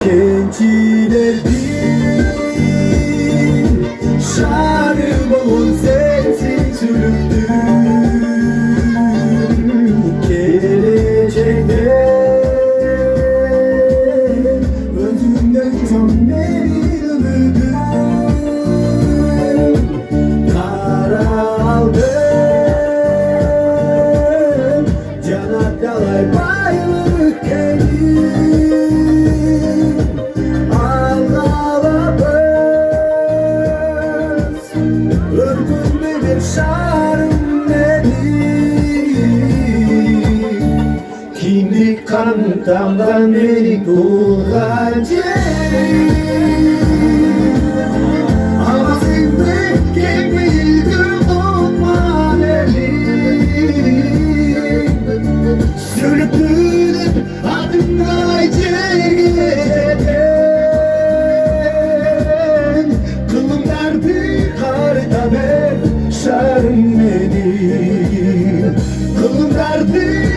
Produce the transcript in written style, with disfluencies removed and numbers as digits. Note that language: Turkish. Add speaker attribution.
Speaker 1: Gençler bir şarım olun sensin sürüktüm gelecekte özümden çok nedir ümidim karaldım canaktalar bayılık Örgünde bir şarım nedir Kimlik kantamdan beni kullanacak Ama şimdi kimliğim olman elim Sürüklüdüm adımla içeriden Kılım derdi karda ben şarım nedir Kılım derdi